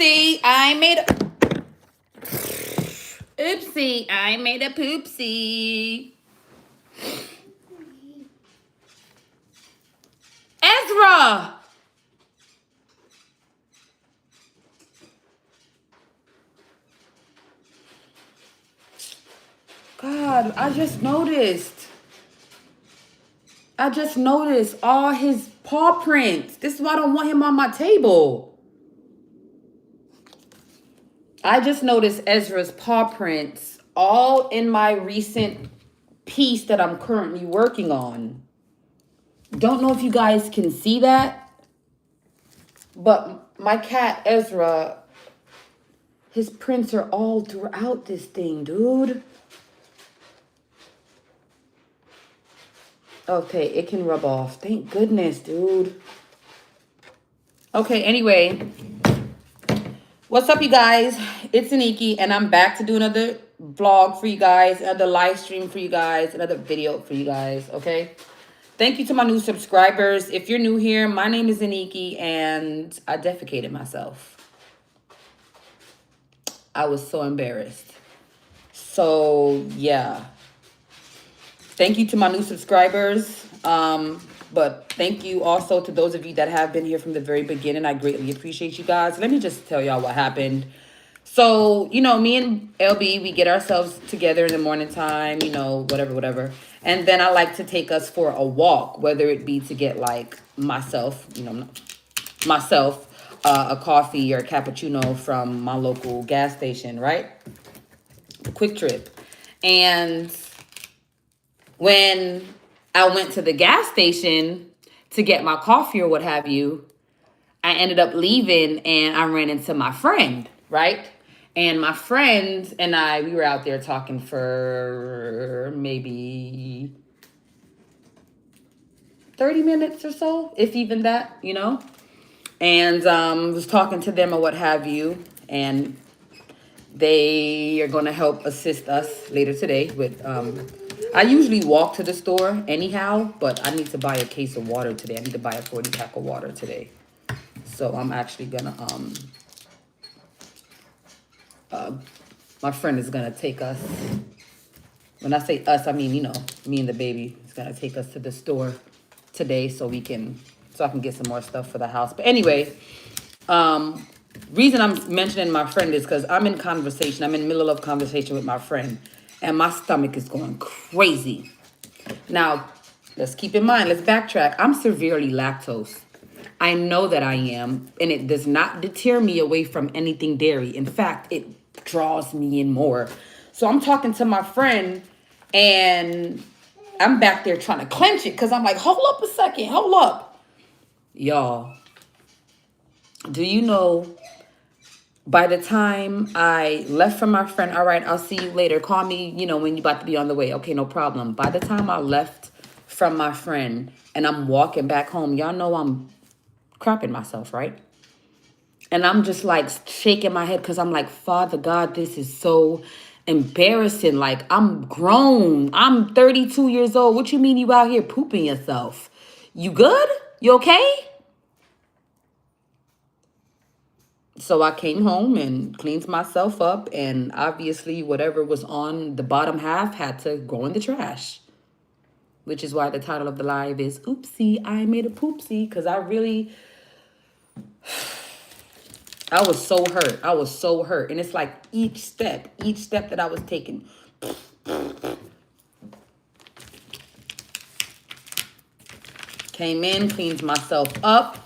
Oopsie, I made a... Oopsie, I made a poopsie. Ezra! God, I just noticed all his paw prints. This is why I don't want him on my table. I just noticed Ezra's paw prints all in my recent piece that I'm currently working on. Don't know if you guys can see that, but my cat Ezra, his prints are all throughout this thing, dude. Okay, it can rub off. Thank goodness, dude. Okay, anyway. What's up, you guys? It's Aniki, and I'm back to do another vlog for you guys, another live stream for you guys, another video for you guys, okay? Thank you to my new subscribers. If you're new here, my name is Aniki, and I defecated myself. I was so embarrassed. So, yeah. Thank you to my new subscribers. But thank you also to those of you that have been here from the very beginning. I greatly appreciate you guys. Let me just tell y'all what happened. So, you know, me and LB, we get ourselves together in the morning time, you know, whatever. And then I like to take us for a walk, whether it be to get like myself, a coffee or a cappuccino from my local gas station, right? Quick Trip. And when I went to the gas station to get my coffee or what have you, I ended up leaving and I ran into my friend, right? And my friend and I, we were out there talking for maybe 30 minutes or so, if even that, you know? And was talking to them or what have you. And they are going to help assist us later today with... I usually walk to the store anyhow, but I need to buy a case of water today. I need to buy a 40-pack of water today. So I'm actually gonna, my friend is gonna take us. When I say us, I mean, you know, me and the baby is gonna take us to the store today so I can get some more stuff for the house. But anyway, reason I'm mentioning my friend is because I'm in conversation. I'm in the middle of conversation with my friend. And my stomach is going crazy. Now, let's keep in mind, let's backtrack. I'm severely lactose. I know that I am, and it does not deter me away from anything dairy. In fact, it draws me in more. So I'm talking to my friend, and I'm back there trying to clench it because I'm like, hold up a second, hold up. Y'all, do you know... By the time I left from my friend, all right, I'll see you later. Call me, you know, when you're about to be on the way. Okay, no problem. By the time I left from my friend and I'm walking back home, y'all know I'm crapping myself, right? And I'm just like shaking my head because I'm like, Father God, this is so embarrassing. Like, I'm grown. I'm 32 years old. What you mean you out here pooping yourself? You good? You okay? So I came home and cleaned myself up, and obviously whatever was on the bottom half had to go in the trash. Which is why the title of the live is Oopsie, I made a poopsie, because I was so hurt. I was so hurt. And it's like each step that I was taking. Came in, cleaned myself up.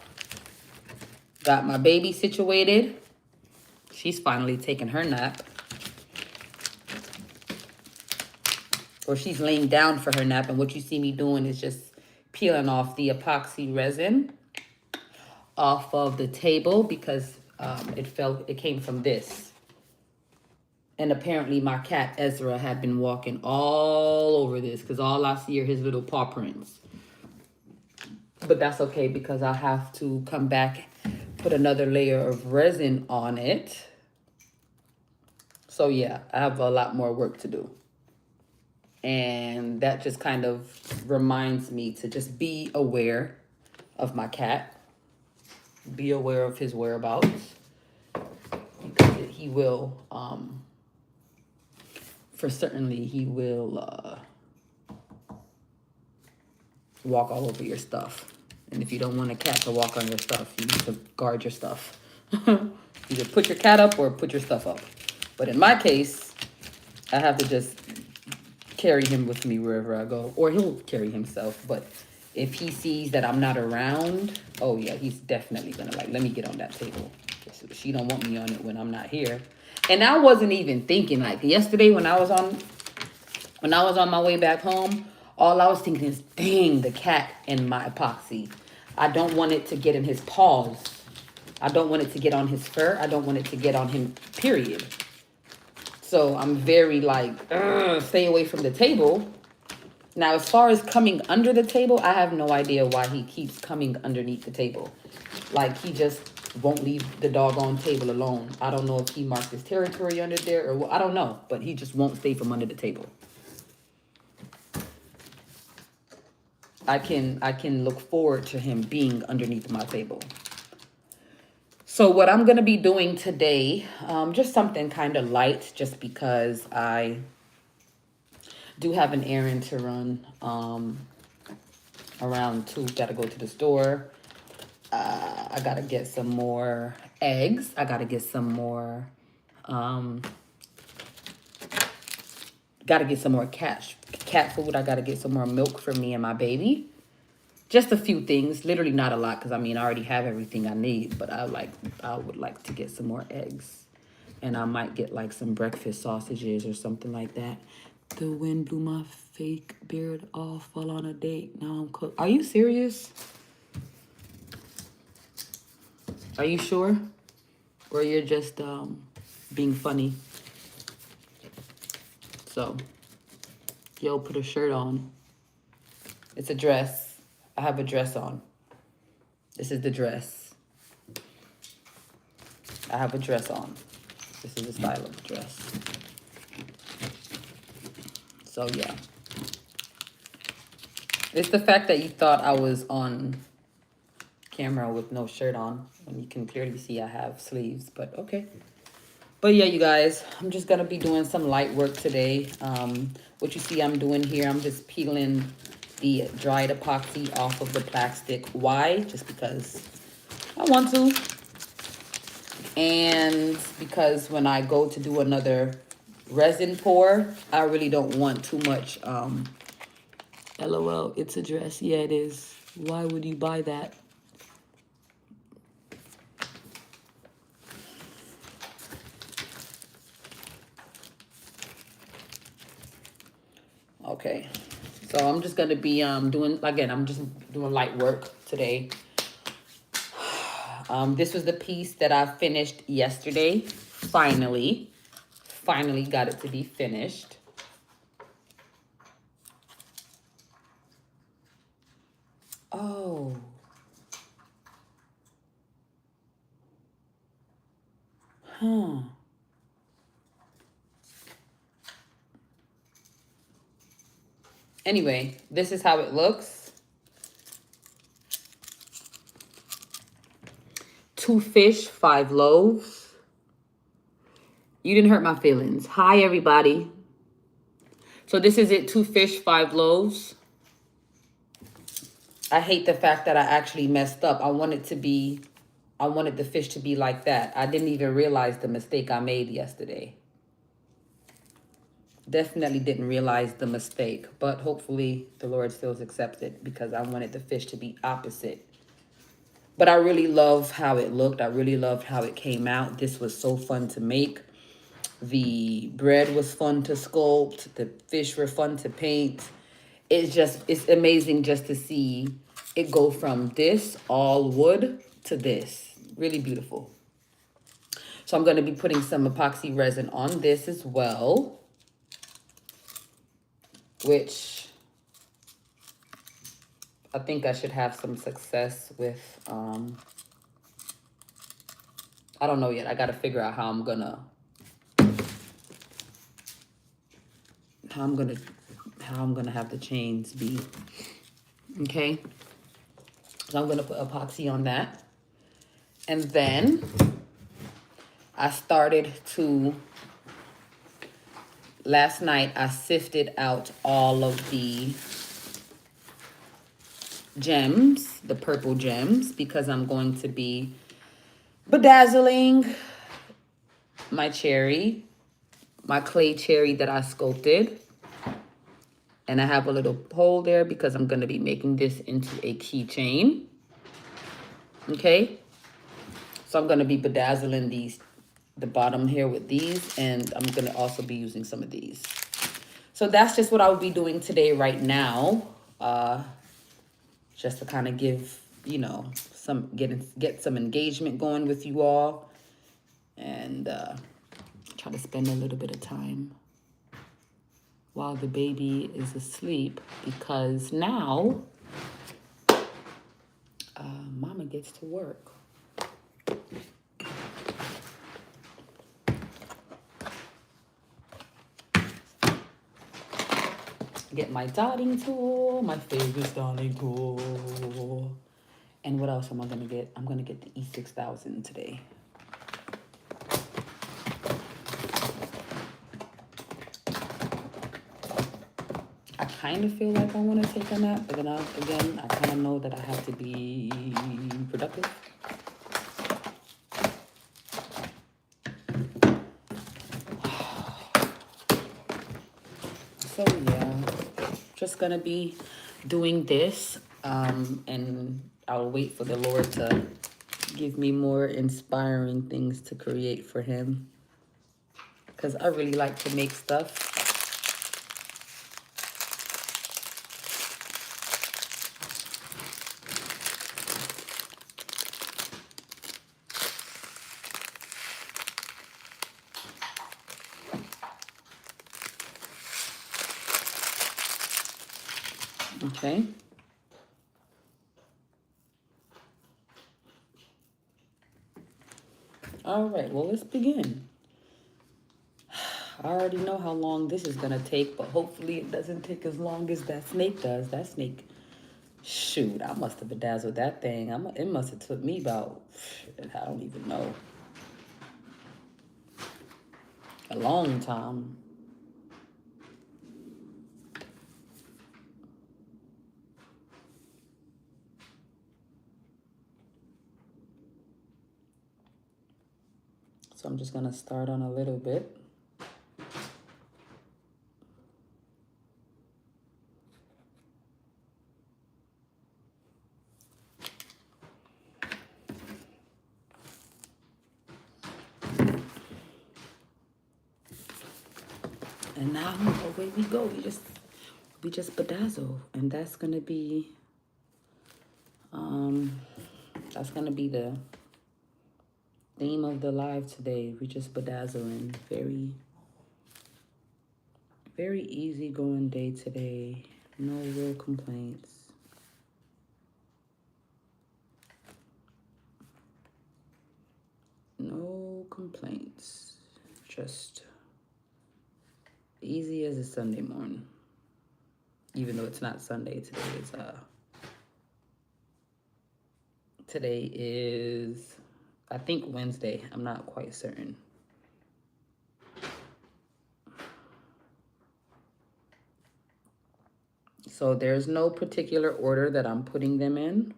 Got my baby situated. She's finally taking her nap. Or she's laying down for her nap. And what you see me doing is just peeling off the epoxy resin off of the table because it came from this. And apparently my cat Ezra had been walking all over this because all I see are his little paw prints. But that's okay because I'll have to come back, put another layer of resin on it. So yeah, I have a lot more work to do. And that just kind of reminds me to just be aware of my cat. Be aware of his whereabouts. he will, for certainly, he will walk all over your stuff. And if you don't want a cat to walk on your stuff, you need to guard your stuff. Either put your cat up or put your stuff up. But in my case, I have to just carry him with me wherever I go. Or he'll carry himself. But if he sees that I'm not around, oh yeah, he's definitely gonna like, let me get on that table. She don't want me on it when I'm not here. And I wasn't even thinking, like yesterday when I was on my way back home, all I was thinking is, dang, the cat in my epoxy. I don't want it to get in his paws. I don't want it to get on his fur. I don't want it to get on him, period. So I'm very like, stay away from the table. Now, as far as coming under the table, I have no idea why he keeps coming underneath the table. Like, he just won't leave the doggone table alone. I don't know if he marked his territory under there or what. I don't know. But he just won't stay from under the table. I can look forward to him being underneath my table. So what I'm going to be doing today, just something kind of light, just because I do have an errand to run around 2. Got to go to the store. I got to get some more eggs. I got to get some more, cat food. I got to get some more milk for me and my baby. Just a few things, literally not a lot, because I mean I already have everything I need, but I would like to get some more eggs. And I might get like some breakfast sausages or something like that. The wind blew my fake beard off while on a date. Now I'm cooked. Are you serious? Are you sure? Or you're just being funny? So, yo, put a shirt on. It's a dress. I have a dress on. This is the dress. I have a dress on. This is the style of the dress. So, yeah. It's the fact that you thought I was on camera with no shirt on. And you can clearly see I have sleeves, but okay. But yeah, you guys, I'm just going to be doing some light work today. What you see I'm doing here, I'm just peeling the dried epoxy off of the plastic. Why? Just because I want to. And because when I go to do another resin pour, I really don't want too much. LOL, it's a dress. Yeah, it is. Why would you buy that? Okay. So I'm just going to be doing, again, I'm just doing light work today. This was the piece that I finished yesterday. Finally got it to be finished. Oh. Huh. Anyway, this is how it looks. 2 fish, 5 loaves. You didn't hurt my feelings. Hi, everybody. So this is it, 2 fish, 5 loaves. I hate the fact that I actually messed up. I wanted the fish to be like that. I didn't even realize the mistake I made yesterday. Definitely didn't realize the mistake, but hopefully the Lord still accepts it because I wanted the fish to be opposite. But I really love how it looked. I really loved how it came out. This was so fun to make. The bread was fun to sculpt. The fish were fun to paint. It's amazing just to see it go from this all wood to this. Really beautiful. So I'm going to be putting some epoxy resin on this as well, which I think I should have some success with. I don't know yet. I got to figure out how I'm gonna have the chains be. Okay. So I'm gonna put epoxy on that. And then I started to, last night I sifted out all of the gems, the purple gems, because I'm going to be bedazzling my cherry, my clay cherry that I sculpted. And I have a little hole there because I'm going to be making this into a keychain. Okay. So I'm going to be bedazzling these, the bottom here with these. And I'm going to also be using some of these. So that's just what I will be doing today right now. Just to kind of give, you know, some, get some engagement going with you all. And try to spend a little bit of time while the baby is asleep, because now mama gets to work. Get my dotting tool, my favorite dotting tool. And what else am I gonna get? I'm gonna get the E6000 today. I kind of feel like I want to take a nap, but then again, I kind of know that I have to be productive. So yeah, just gonna be doing this, and I'll wait for the Lord to give me more inspiring things to create for him, because I really like to make stuff. Okay. All right, well, let's begin. I already know how long this is gonna take, but hopefully it doesn't take as long as that snake does. That snake, shoot, I must have bedazzled that thing. It must have took me about, I don't even know, a long time. So I'm just gonna start on a little bit. And now away we go. We just bedazzle, and that's gonna be the theme of the live today. We just bedazzling. Very, very easy going day today. No real complaints. No complaints. Just easy as a Sunday morning. Even though it's not Sunday, today is I think Wednesday. I'm not quite certain. So there's no particular order that I'm putting them in.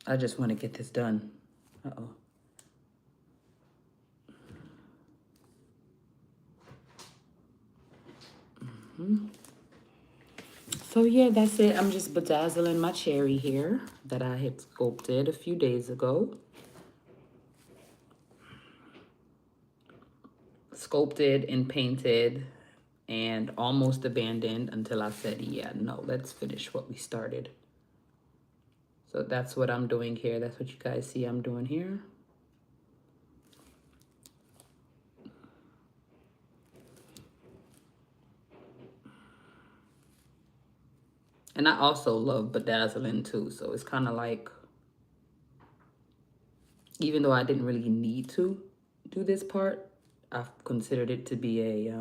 I just want to get this done. Uh-oh. So yeah, that's it. I'm just bedazzling my cherry here that I had sculpted a few days ago. Sculpted and painted and almost abandoned until I said, yeah, no, let's finish what we started. So that's what I'm doing here. That's what you guys see I'm doing here. And I also love bedazzling too. So it's kind of like, even though I didn't really need to do this part, I've considered it to be a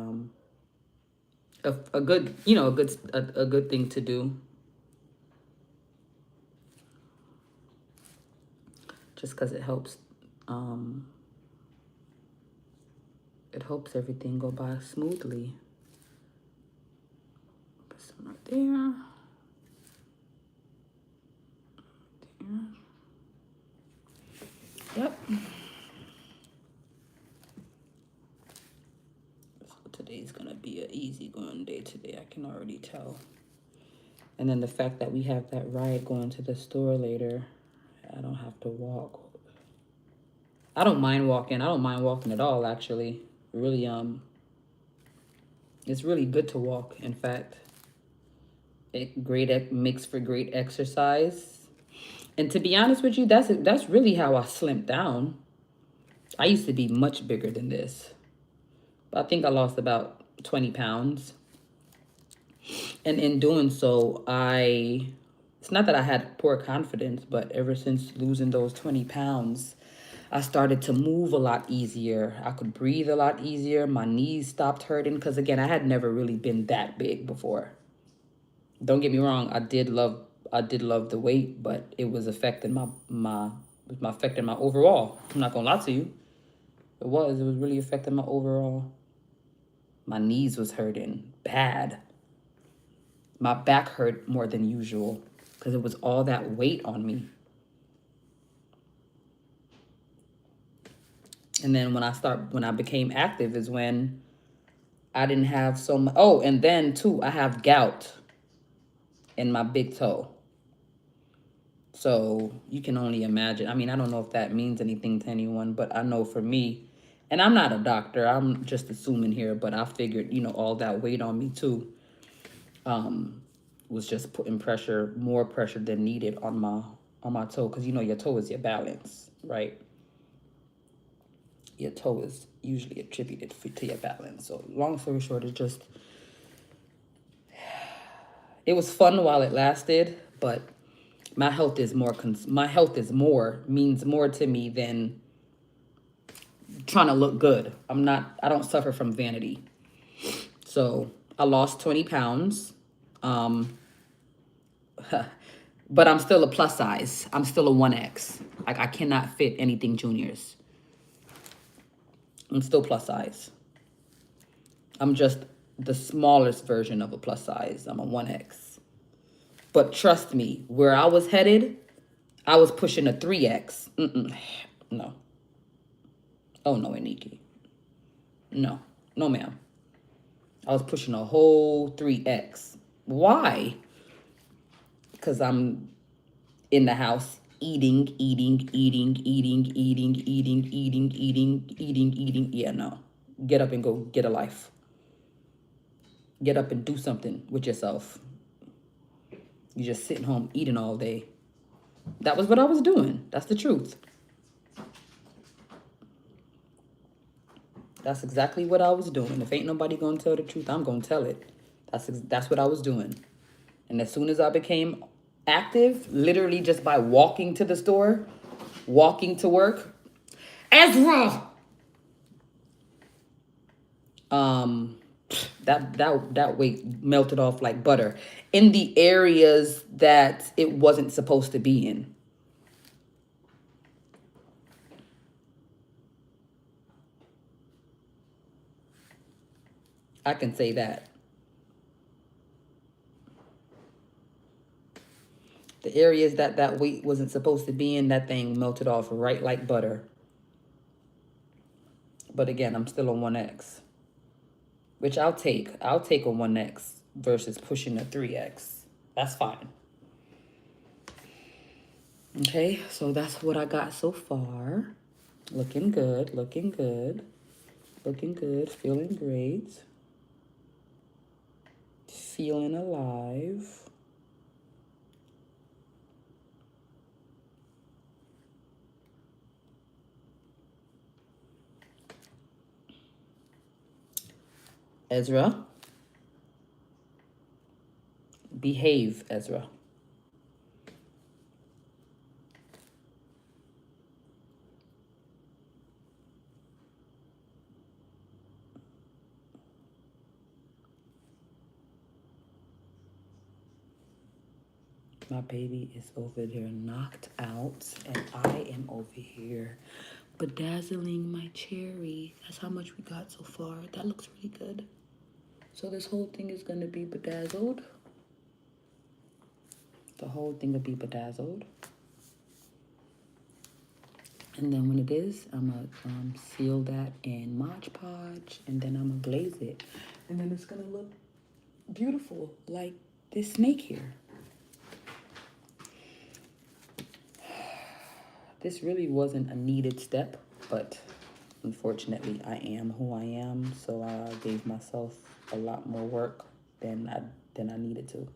good, you know, a good thing to do. Just because it helps Um, it hopes everything go by smoothly. Put some right there. Yep. So today's gonna be an easy going day today. I can already tell. And then the fact that we have that ride going to the store later, I don't have to walk. I don't mind walking. I don't mind walking at all, actually. Really, it's really good to walk. In fact, it makes for great exercise. And to be honest with you, that's really how I slimped down. I used to be much bigger than this. I think I lost about 20 pounds. And in doing so, it's not that I had poor confidence, but ever since losing those 20 pounds, I started to move a lot easier. I could breathe a lot easier. My knees stopped hurting because, again, I had never really been that big before. Don't get me wrong, I did love the weight, but it was affecting affecting my overall. I'm not gonna lie to you. It was really affecting my overall. My knees was hurting bad. My back hurt more than usual because it was all that weight on me. And then when I became active is when I didn't have so much. Oh, and then too, I have gout in my big toe. So you can only imagine. I mean, I don't know if that means anything to anyone, but I know for me, and I'm not a doctor, I'm just assuming here, but I figured, all that weight on me too, was just putting more pressure than needed on my toe. Because your toe is your balance, right? Your toe is usually attributed to your balance. So long story short, it was fun while it lasted, but my health is means more to me than trying to look good. I don't suffer from vanity. So I lost 20 pounds. But I'm still a plus size. I'm still a 1X. Like, I cannot fit anything juniors. I'm still plus size. I'm just the smallest version of a plus size. I'm a 1X. But trust me, where I was headed, I was pushing a 3X. No. Oh, no, Aniki. No. No, ma'am. I was pushing a whole 3X. Why? Because I'm in the house eating. Yeah, no. Get up and go get a life. Get up and do something with yourself. You're just sitting home eating all day. That was what I was doing. That's the truth. That's exactly what I was doing. If ain't nobody gonna tell the truth, I'm gonna tell it. That's what I was doing. And as soon as I became active, literally just by walking to the store, walking to work, Ezra, that weight melted off like butter in the areas that it wasn't supposed to be in. I can say that. The areas that weight wasn't supposed to be in, that thing melted off right like butter. But again, I'm still a 1X, which I'll take. I'll take a 1X versus pushing a 3X. That's fine. Okay, so that's what I got so far. Looking good, looking good, looking good, feeling great, feeling alive. Ezra, behave, Ezra. My baby is over there knocked out, and I am over here Bedazzling my cherry. That's how much we got so far. That looks really good. So this whole thing is going to be bedazzled. The whole thing will be bedazzled. And then when it is, I'm going to seal that in Mod Podge. And then I'm going to glaze it. And then it's going to look beautiful like this snake here. This really wasn't a needed step, but unfortunately I am who I am. So I gave myself a lot more work than I needed to.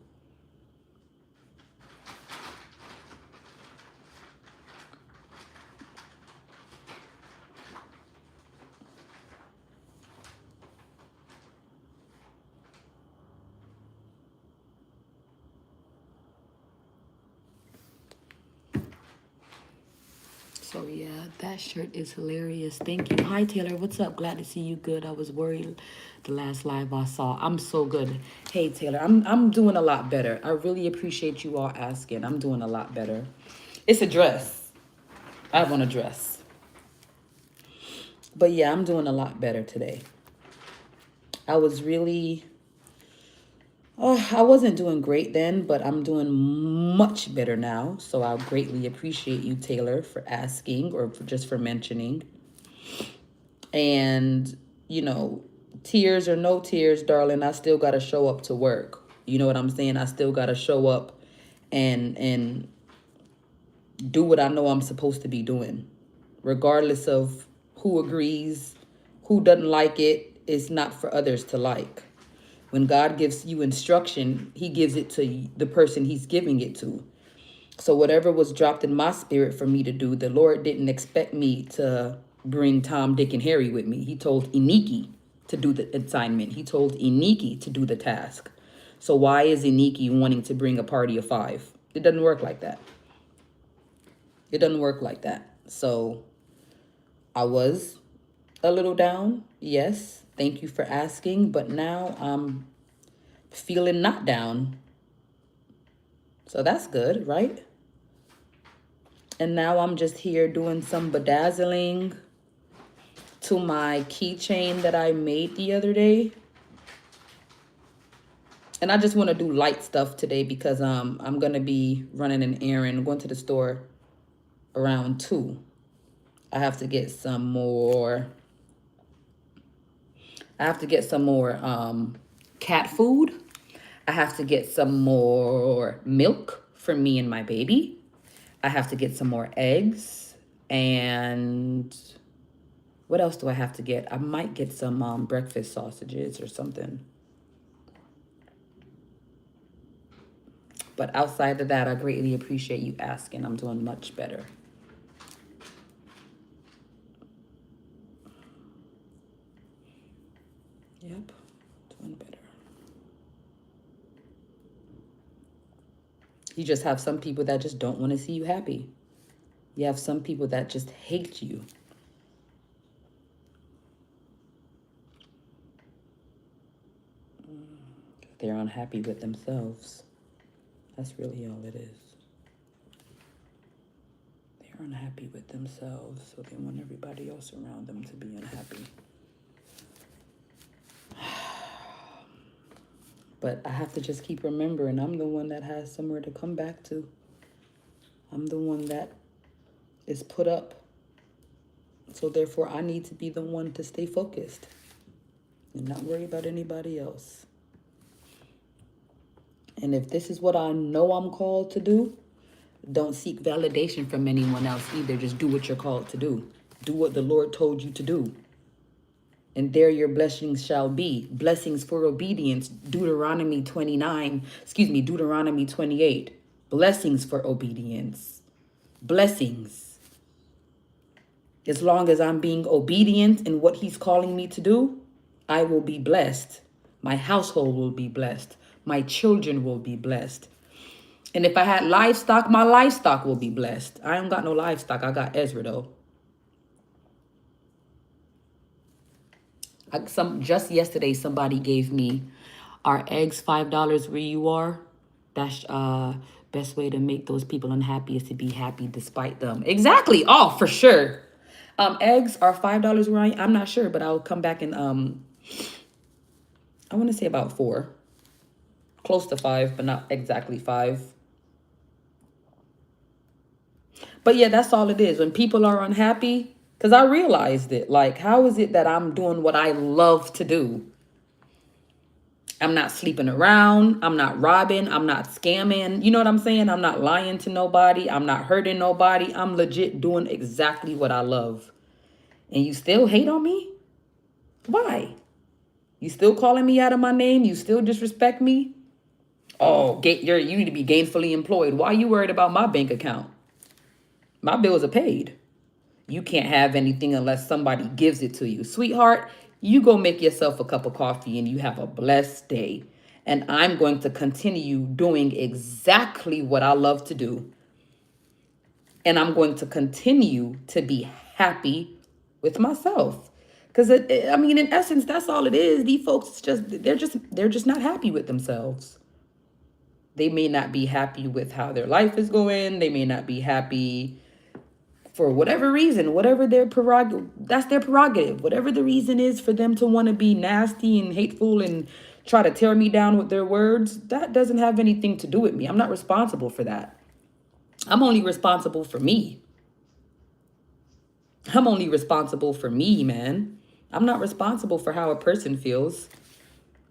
So yeah, that shirt is hilarious. Thank you. Hi Taylor, what's up? Glad to see you good. I was worried the last live I saw. I'm so good. Hey Taylor, I'm doing a lot better. I really appreciate you all asking. I'm doing a lot better. It's a dress. I have on a dress. But yeah, I'm doing a lot better today. I was really I wasn't doing great then, but I'm doing much better now. So I greatly appreciate you, Taylor, for asking or just for mentioning. And, you know, tears or no tears, darling, I still got to show up to work. You know what I'm saying? I still got to show up and do what I know I'm supposed to be doing. Regardless of who agrees, who doesn't like it, it's not for others to like. When God gives you instruction, he gives it to the person he's giving it to. So whatever was dropped in my spirit for me to do, the Lord didn't expect me to bring Tom, Dick, and Harry with me. He told Iniki to do the assignment. He told Iniki to do the task. So why is Iniki wanting to bring a party of 5? It doesn't work like that. It doesn't work like that. So I was a little down. Yes. Thank you for asking. But now I'm feeling not down. So that's good, right? And now I'm just here doing some bedazzling to my keychain that I made the other day. And I just want to do light stuff today because I'm going to be running an errand, going to the store around 2. I have to get some more cat food. I have to get some more milk for me and my baby. I have to get some more eggs. And what else do I have to get? I might get some breakfast sausages or something. But outside of that, I greatly appreciate you asking. I'm doing much better. Yep, doing better. You just have some people that just don't want to see you happy. You have some people that just hate you. They're unhappy with themselves. That's really all it is. They're unhappy with themselves, so they want everybody else around them to be unhappy. But I have to just keep remembering I'm the one that has somewhere to come back to. I'm the one that is put up. So therefore, I need to be the one to stay focused and not worry about anybody else. And if this is what I know I'm called to do, don't seek validation from anyone else either. Just do what you're called to do. Do what the Lord told you to do. And there your blessings shall be. Blessings for obedience. Deuteronomy 28. Blessings for obedience. Blessings. As long as I'm being obedient in what he's calling me to do, I will be blessed. My household will be blessed. My children will be blessed. And if I had livestock, my livestock will be blessed. I ain't got no livestock. I got Ezra though. Just yesterday, somebody gave me our eggs $5 where you are. That's best way to make those people unhappy is to be happy despite them. Exactly. Oh, for sure. Eggs are $5 where I'm not sure, but I'll come back and I want to say about 4. Close to 5, but not exactly 5. But yeah, that's all it is. When people are unhappy, because I realized it. Like, how is it that I'm doing what I love to do? I'm not sleeping around. I'm not robbing. I'm not scamming. You know what I'm saying? I'm not lying to nobody. I'm not hurting nobody. I'm legit doing exactly what I love. And you still hate on me? Why? You still calling me out of my name? You still disrespect me? Oh, you need to be gainfully employed. Why are you worried about my bank account? My bills are paid. You can't have anything unless somebody gives it to you. Sweetheart, you go make yourself a cup of coffee and you have a blessed day. And I'm going to continue doing exactly what I love to do. And I'm going to continue to be happy with myself. Because I mean, in essence, that's all it is. These folks they're just not happy with themselves. They may not be happy with how their life is going. They may not be happy for whatever reason, whatever their prerogative, that's their prerogative. Whatever the reason is for them to want to be nasty and hateful and try to tear me down with their words, that doesn't have anything to do with me. I'm not responsible for that. I'm only responsible for me. I'm only responsible for me, man. I'm not responsible for how a person feels.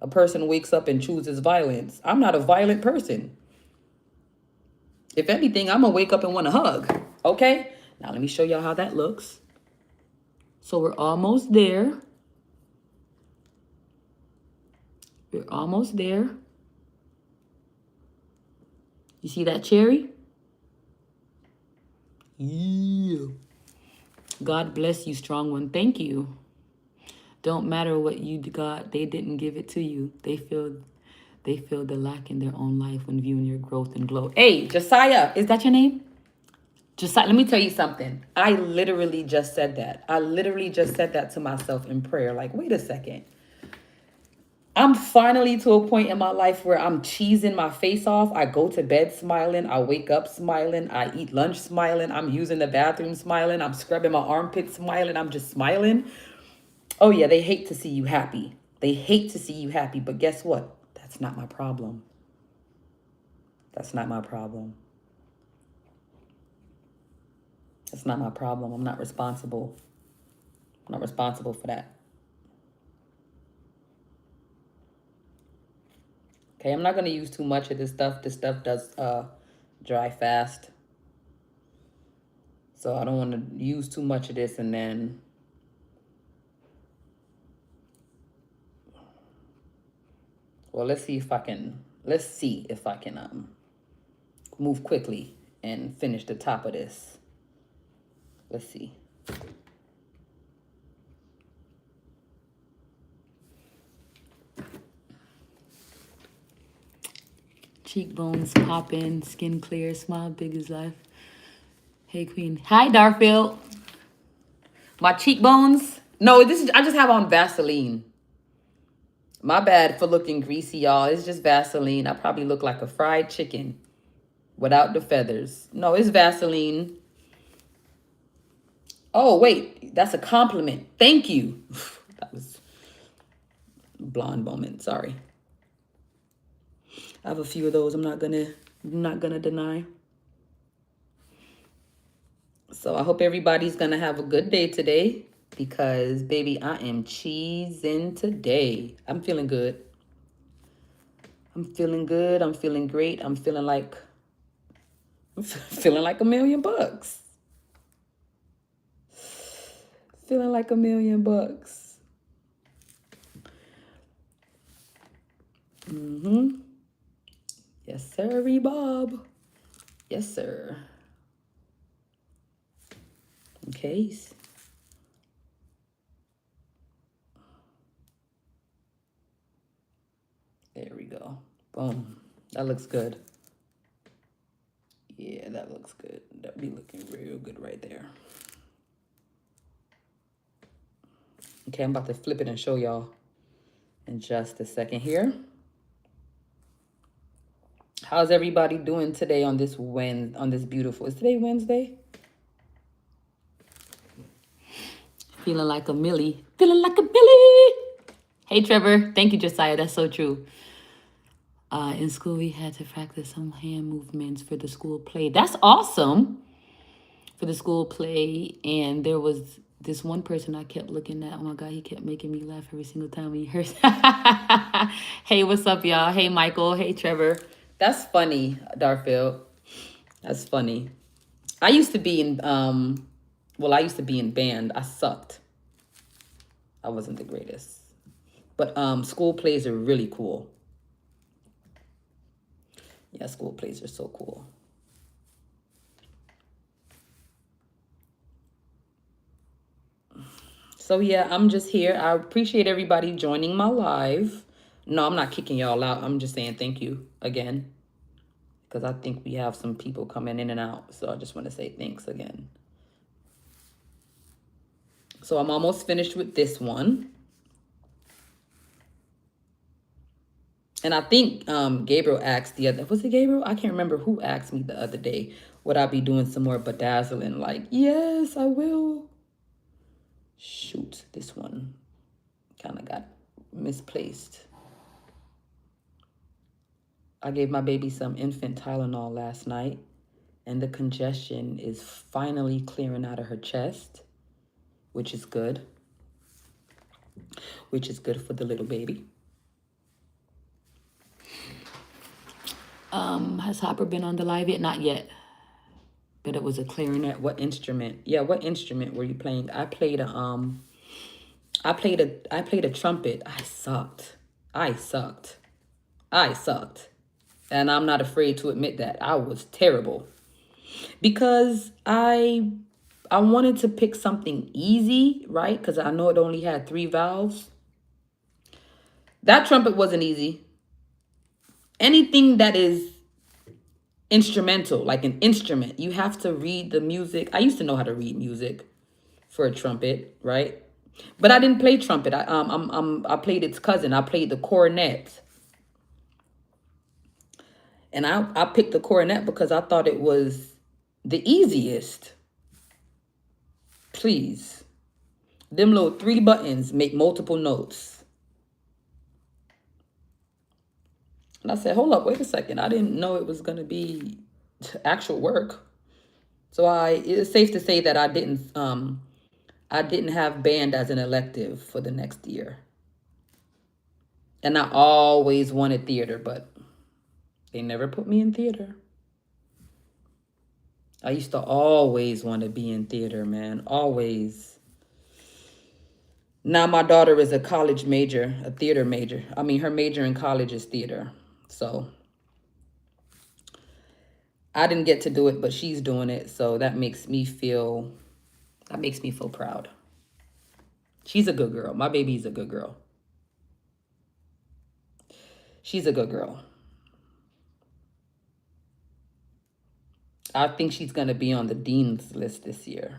A person wakes up and chooses violence. I'm not a violent person. If anything, I'm going to wake up and want to hug. Okay? Now let me show y'all how that looks. So we're almost there. We're almost there. You see that cherry? Yeah. God bless you, strong one. Thank you. Don't matter what you got. They didn't give it to you. They feel the lack in their own life when viewing your growth and glow. Hey, Josiah, is that your name? Josiah, let me tell you something. I literally just said that. I literally just said that to myself in prayer. Like, wait a second. I'm finally to a point in my life where I'm cheesing my face off. I go to bed smiling. I wake up smiling. I eat lunch smiling. I'm using the bathroom smiling. I'm scrubbing my armpits smiling. I'm just smiling. Oh, yeah, they hate to see you happy. They hate to see you happy. But guess what? That's not my problem. That's not my problem. That's not my problem. I'm not responsible. I'm not responsible for that. Okay, I'm not going to use too much of this stuff. This stuff does dry fast. So I don't want to use too much of this and then... Well, let's see if I can move quickly and finish the top of this. Let's see. Cheekbones popping, skin clear, smile big as life. Hey, Queen. Hi, Darfield. My cheekbones. No, I just have on Vaseline. My bad for looking greasy, y'all. It's just Vaseline. I probably look like a fried chicken without the feathers. No, it's Vaseline. Oh, wait. That's a compliment. Thank you. That was a blonde moment. Sorry. I have a few of those. I'm not gonna deny. So I hope everybody's gonna have a good day today because, baby, I am cheesing today. I'm feeling good. I'm feeling good. I'm feeling great. I'm feeling like $1 million. Feeling like $1 million. Yes, sir, Bob. Yes, sir. Okay. There we go. Boom. That looks good. Yeah, that looks good. That'd be looking real good right there. Okay, I'm about to flip it and show y'all in just a second here. How's everybody doing today on this beautiful, is today Wednesday? Feeling like a Millie. Feeling like a Millie. Hey, Trevor. Thank you, Josiah. That's so true. In school, we had to practice some hand movements for the school play. That's awesome. For the school play. And there was this one person I kept looking at. Oh, my God. He kept making me laugh every single time he heard. Hey, what's up, y'all? Hey, Michael. Hey, Trevor. That's funny, Darfield. That's funny. I used to be in, I used to be in band. I sucked. I wasn't the greatest. But school plays are really cool. Yeah, school plays are so cool. So yeah, I'm just here. I appreciate everybody joining my live. No, I'm not kicking y'all out. I'm just saying thank you again. Because I think we have some people coming in and out. So I just want to say thanks again. So I'm almost finished with this one. And I think Gabriel asked was it Gabriel? I can't remember who asked me the other day, would I be doing some more bedazzling? Like, yes, I will. Shoot, this one kind of got misplaced. I gave my baby some infant Tylenol last night, and the congestion is finally clearing out of her chest, which is good. Which is good for the little baby. Has Hopper been on the live yet? Not yet. But it was a clarinet. What instrument? Yeah, what instrument were you playing? I played a trumpet. I sucked. And I'm not afraid to admit that. I was terrible. Because I wanted to pick something easy, right? Because I know it only had 3 valves. That trumpet wasn't easy. Anything that is instrumental, like an instrument, you have to read the music. I used to know how to read music for a trumpet, right? But I didn't play trumpet. I played its cousin. I played the cornet. And I picked the cornet because I thought it was the easiest. Please. Them little 3 buttons make multiple notes. And I said, hold up, wait a second. I didn't know it was going to be actual work. So it's safe to say that I didn't have band as an elective for the next year. And I always wanted theater, but they never put me in theater. I used to always want to be in theater, man. Always. Now my daughter is a college major, a theater major. I mean, her major in college is theater. So I didn't get to do it, but she's doing it. So that makes me feel proud. She's a good girl. My baby's a good girl. She's a good girl. I think she's going to be on the dean's list this year.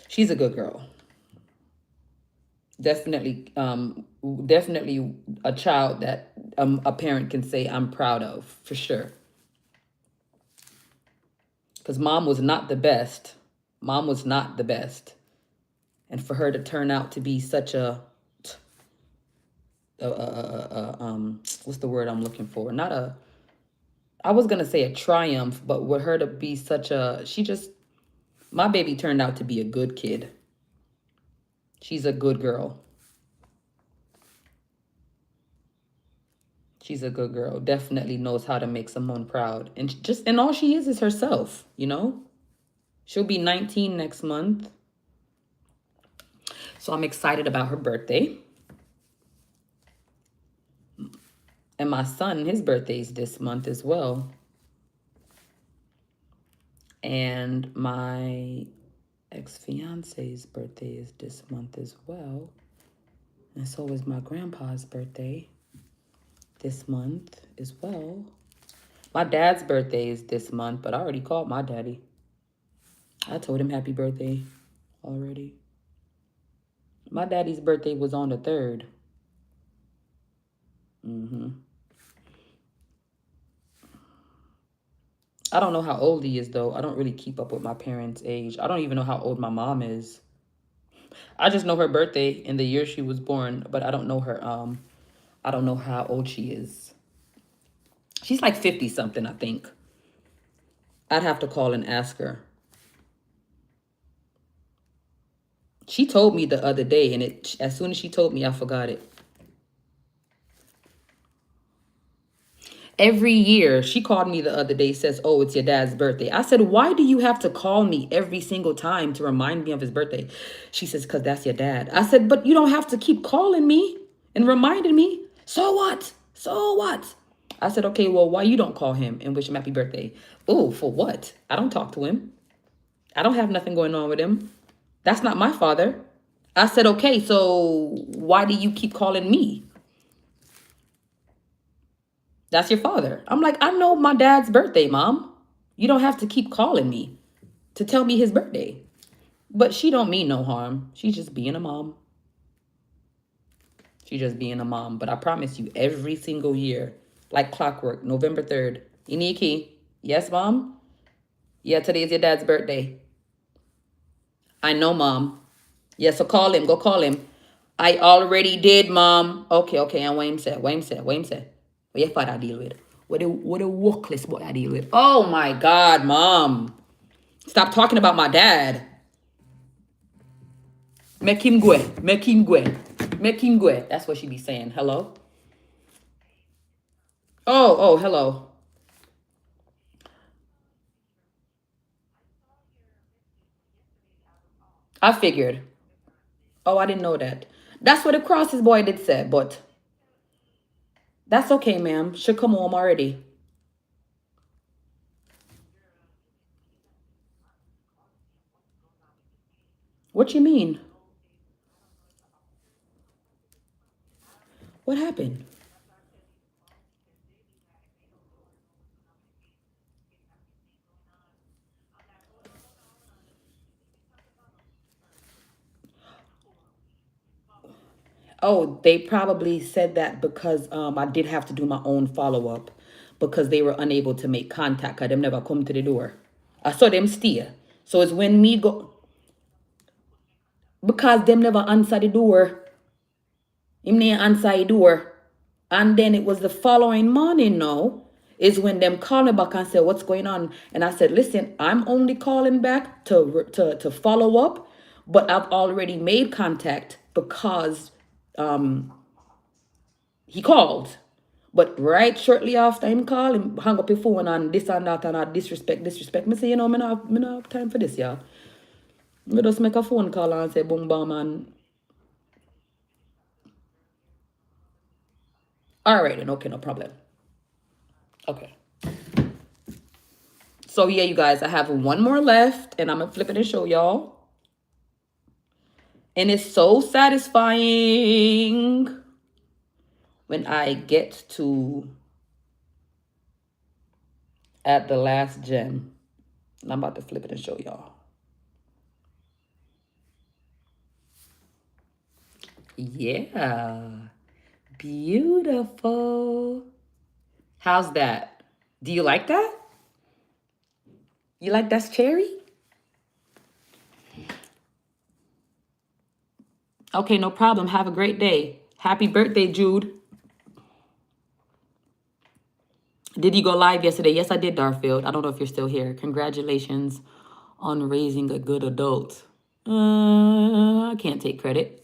She's a good girl. Definitely a child that a parent can say I'm proud of, for sure. Because mom was not the best. And for her to turn out to be such what's the word I'm looking for? I was going to say a triumph, but with her to be my baby turned out to be a good kid. She's a good girl. She's a good girl. Definitely knows how to make someone proud. And all she is herself, you know? She'll be 19 next month. So I'm excited about her birthday. And my son, his birthday's this month as well. And my ex-fiance's birthday is this month as well. And so is my grandpa's birthday this month as well. My dad's birthday is this month, but I already called my daddy. I told him happy birthday already. My daddy's birthday was on the 3rd. I don't know how old he is, though. I don't really keep up with my parents' age. I don't even know how old my mom is. I just know her birthday and the year she was born, but I don't know her, I don't know how old she is. She's like 50 something, I think. I'd have to call and ask her. She told me the other day, and as soon as she told me, I forgot it. Every year, she called me the other day, says, oh, it's your dad's birthday. I said, why do you have to call me every single time to remind me of his birthday? She says, because that's your dad. I said, but you don't have to keep calling me and reminding me. So what? So what? I said, okay, well, why you don't call him and wish him happy birthday? Oh, for what? I don't talk to him. I don't have nothing going on with him. That's not my father. I said, okay, so why do you keep calling me? That's your father. I'm like, I know my dad's birthday, Mom. You don't have to keep calling me to tell me his birthday. But she don't mean no harm. She's just being a mom. She's just being a mom. But I promise you, every single year, like clockwork, November 3rd, Iniki, yes, Mom? Yeah, today's your dad's birthday. I know, Mom. Yeah, so call him. Go call him. I already did, Mom. Okay. And what him say? What your father deal with? What the workless boy I deal with? Oh my God, Mom. Stop talking about my dad. Make him go. Make him go. Make him go. That's what she be saying. Hello? Oh, hello. I figured. Oh, I didn't know that. That's what the crosses boy did say, but that's okay, ma'am. Should come home already. What you mean? What happened? Oh, they probably said that because I did have to do my own follow-up because they were unable to make contact because them never come to the door. I saw them steer. So it's when me go because them never answer the door. Him never answer the door. And then it was the following morning now is when them call me back and say what's going on. And I said, listen, I'm only calling back to follow up, but I've already made contact because he called. But right shortly after him call, him hang up his phone and this and that and disrespect. Me say, you know, me not have time for this, y'all. Me just make a phone call and say boom bam and all right then, okay, no problem. Okay. So yeah, you guys, I have one more left and I'm gonna flip it and show y'all. And it's so satisfying when I get to add the last gem. And I'm about to flip it and show y'all. Yeah. Beautiful. How's that? Do you like that? You like that's cherry? Okay, no problem. Have a great day. Happy birthday, Jude. Did you go live yesterday? Yes, I did, Darfield. I don't know if you're still here. Congratulations on raising a good adult. I can't take credit.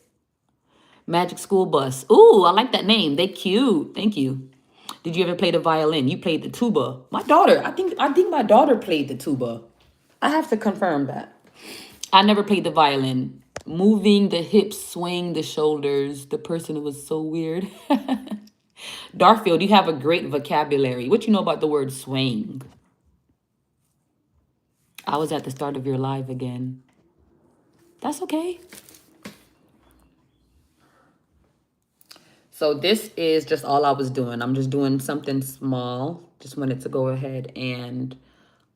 Magic School Bus. Ooh, I like that name. They cute. Thank you. Did you ever play the violin? You played the tuba. My daughter. I think my daughter played the tuba. I have to confirm that. I never played the violin. Moving the hips, swaying the shoulders. The person was so weird. Darfield, you have a great vocabulary. What you know about the word swaying? I was at the start of your live again. That's okay. So this is just all I was doing. I'm just doing something small. Just wanted to go ahead and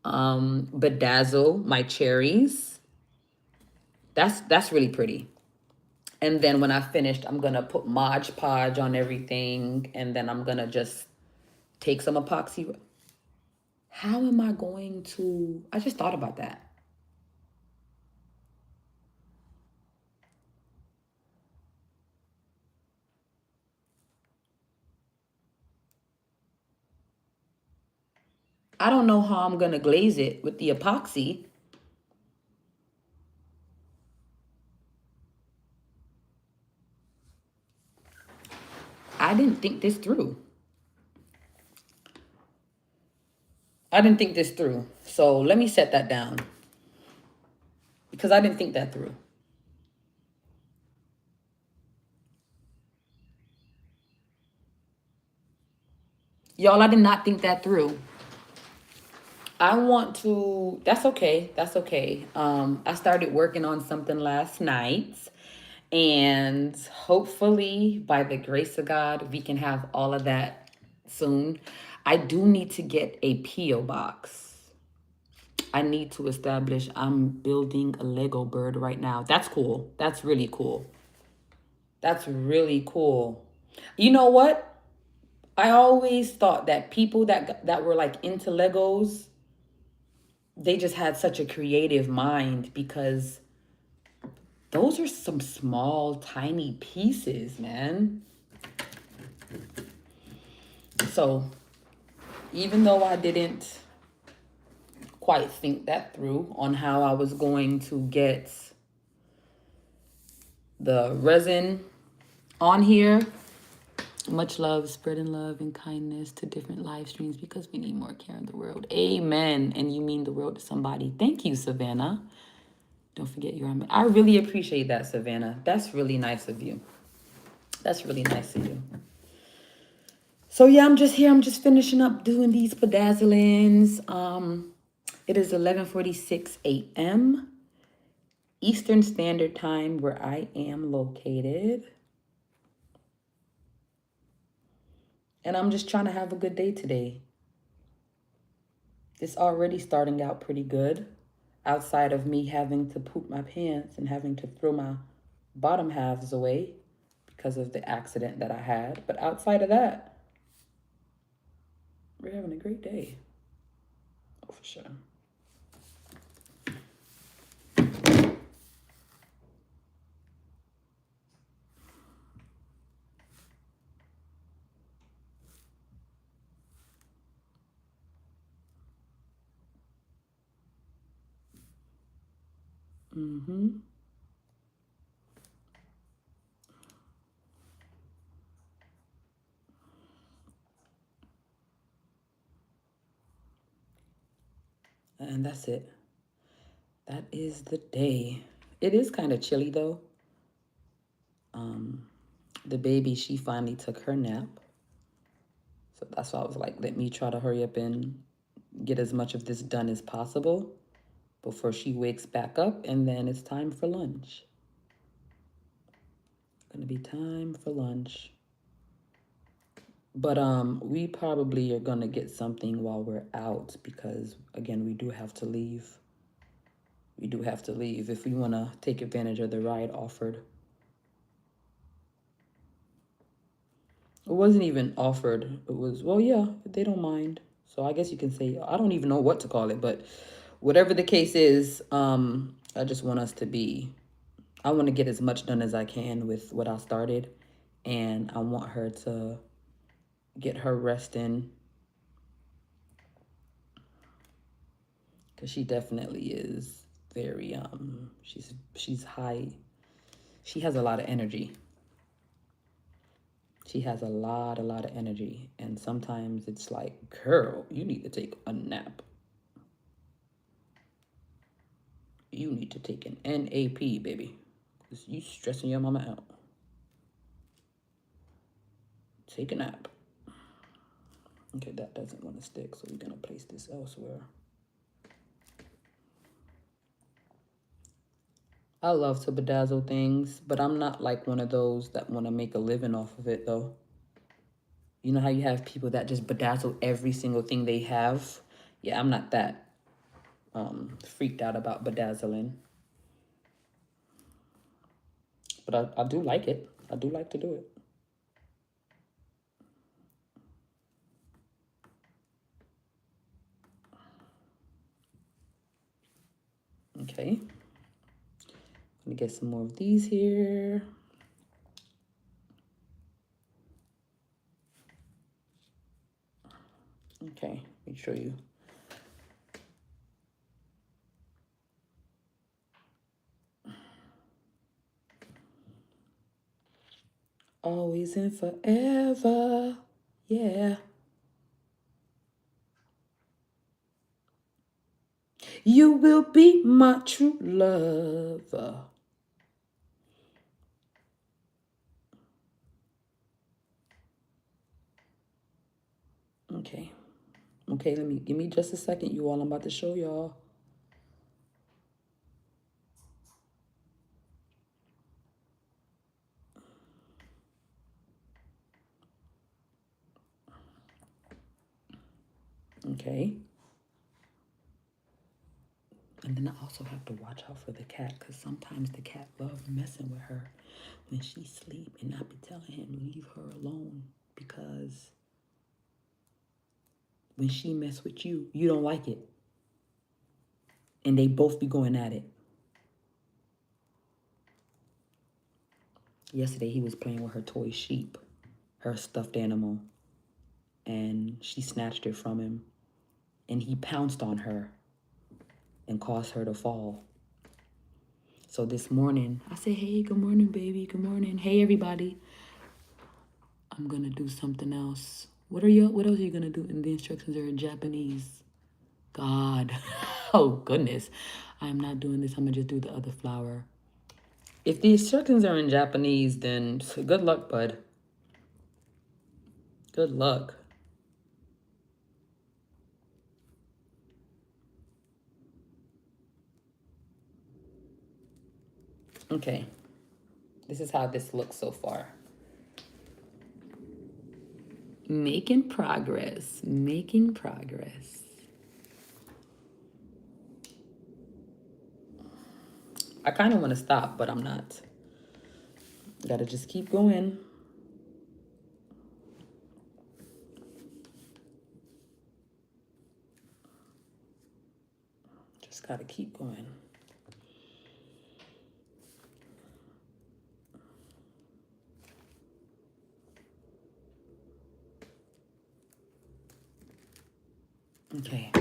bedazzle my cherries. That's really pretty. And then when I finished, I'm gonna put Mod Podge on everything, and then I'm gonna just take some epoxy. How am I going to, I just thought about that. I don't know how I'm going to glaze it with the epoxy. I didn't think this through. I didn't think this through. So let me set that down because I didn't think that through. Y'all, I did not think that through. I want to, that's okay. That's okay. I started working on something last night, and hopefully by the grace of God, we can have all of that soon. I do need to get a P.O. box. I need to establish, I'm building a Lego bird right now. That's cool. That's really cool. That's really cool. You know what? I always thought that people that were like into Legos, they just had such a creative mind because those are some small, tiny pieces, man. So even though I didn't quite think that through on how I was going to get the resin on here, much love, spreading love and kindness to different live streams because we need more care in the world. Amen. And you mean the world to somebody. Thank you, Savannah. Don't forget your, I really appreciate that, Savannah. That's really nice of you. That's really nice of you. So yeah, I'm just here. I'm just finishing up doing these bedazzlings. It is 11:46 a.m. Eastern Standard Time where I am located. And I'm just trying to have a good day today. It's already starting out pretty good. Outside of me having to poop my pants and having to throw my bottom halves away because of the accident that I had. But outside of that, we're having a great day. Oh, for sure. Mm-hmm. And that's it. That is the day. It is kind of chilly though. The baby, she finally took her nap. So that's why I was like, let me try to hurry up and get as much of this done as possible before she wakes back up, and then it's time for lunch. Gonna be time for lunch. But we probably are gonna get something while we're out because again, we do have to leave. We do have to leave if we wanna take advantage of the ride offered. It wasn't even offered. It was, well, yeah, they don't mind. So I guess you can say, I don't even know what to call it, but whatever the case is, I just want us to be, I want to get as much done as I can with what I started. And I want her to get her rest in. Because she definitely is very, she's high. She has a lot of energy. She has a lot of energy. And sometimes it's like, girl, you need to take a nap. You need to take an NAP, baby. Because you stressing your mama out. Take a nap. Okay, that doesn't want to stick, so we're going to place this elsewhere. I love to bedazzle things, but I'm not like one of those that want to make a living off of it, though. You know how you have people that just bedazzle every single thing they have? Yeah, I'm not that freaked out about bedazzling. But I do like it. I do like to do it. Okay. Let me get some more of these here. Okay, let me show you. Always and forever. Yeah. You will be my true love. Okay. Okay, give me just a second, you all. I'm about to show y'all. Okay. And then I also have to watch out for the cat, because sometimes the cat loves messing with her when she sleep, and I be telling him leave her alone, because when she mess with you, you don't like it. And they both be going at it. Yesterday he was playing with her toy sheep, her stuffed animal, and she snatched it from him, and he pounced on her and caused her to fall. So this morning, I said, hey, good morning, baby. Good morning. Hey, everybody. I'm going to do something else. What else are you going to do? And the instructions are in Japanese. God. Oh, goodness. I'm not doing this. I'm going to just do the other flower. If the instructions are in Japanese, then good luck, bud. Good luck. Okay. This is how this looks so far. Making progress. Making progress. I kind of want to stop, but I'm not. Gotta just keep going. Just gotta keep going. Okay.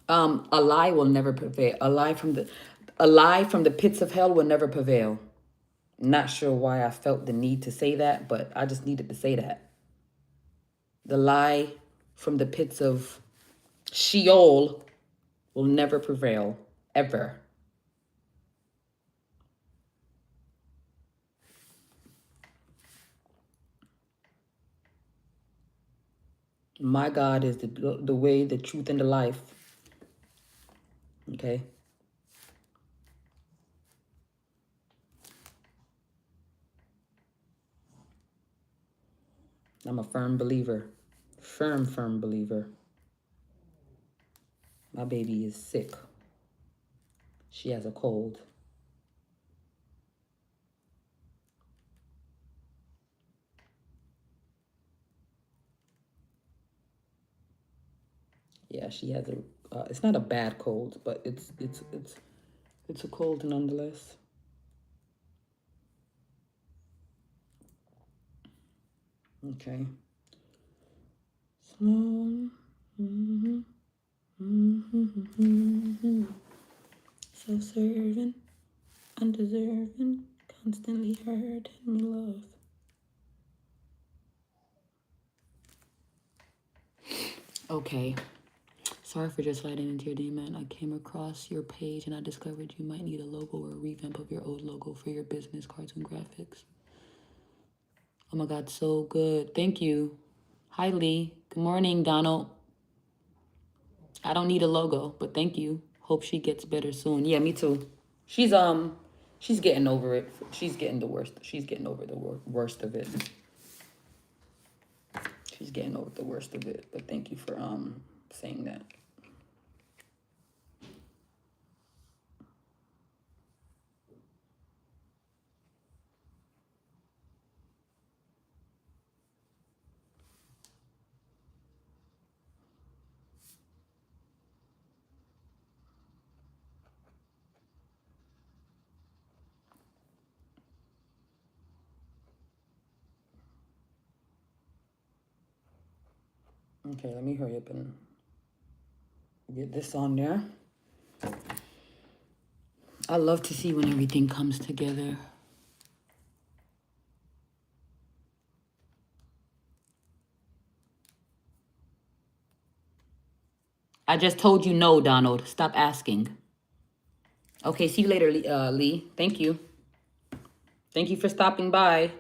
A lie will never prevail. A lie from the pits of hell will never prevail. Not sure why I felt the need to say that, but I just needed to say that. The lie from the pits of Sheol will never prevail, ever. My God is the way, the truth, and the life. Okay? I'm a firm believer. Firm believer. My baby is sick. She has a cold. Yeah, she has a. It's not a bad cold, but it's a cold nonetheless. Okay. Slow. Self-serving, undeserving, constantly hurt and me love. Okay. Sorry for just sliding into your DM. I came across your page and I discovered you might need a logo or a revamp of your old logo for your business cartoon graphics. Oh my God, so good. Thank you. Hi, Lee. Good morning, Donald. I don't need a logo, but thank you. Hope she gets better soon. Yeah, me too. She's getting over it. She's getting the worst. She's getting over the worst of it. She's getting over the worst of it. But thank you for saying that. Okay, let me hurry up and get this on there. I love to see when everything comes together. I just told you no, Donald. Stop asking. Okay, see you later, Lee. Thank you. Thank you for stopping by.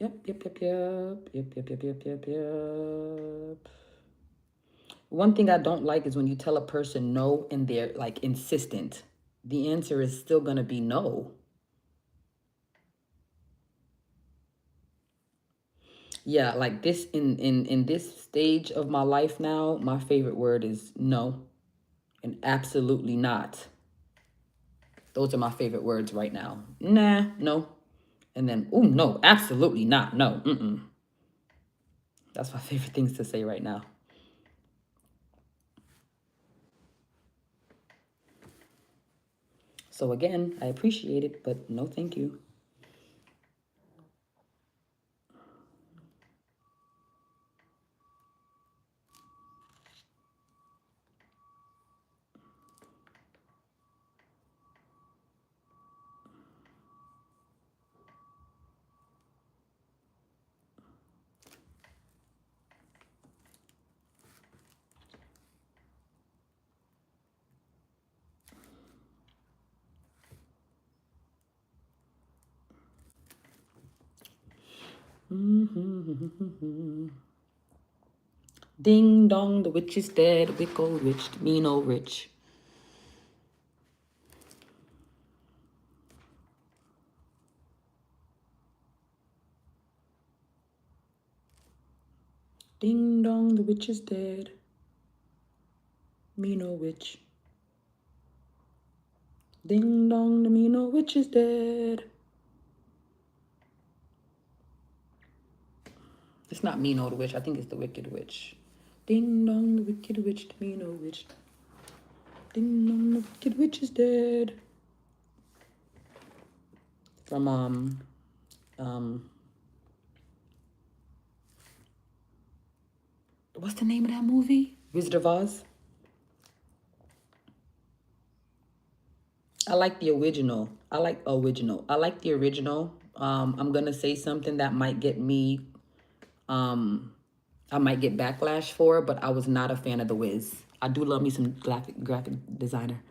Yep. One thing I don't like is when you tell a person no and they're like insistent. The answer is still gonna be no. Yeah, like this in this stage of my life now, my favorite word is no and absolutely not. Those are my favorite words right now. Nah, no. And then, oh, no, absolutely not. No, That's my favorite things to say right now. So again, I appreciate it, but no thank you. Ding dong, the witch is dead. Wick old rich, mean old rich. Ding dong, the witch is dead. Mean old witch. Ding dong, the mean old witch is dead. It's not mean old witch. I think it's the wicked witch. Ding dong, the wicked witch, the mean old witch. Ding dong, the wicked witch is dead. From what's the name of that movie? Wizard of Oz. I like the original. I like the original. I'm gonna say something that might get me I might get backlash for, but I was not a fan of The Wiz. I do love me some graphic designer.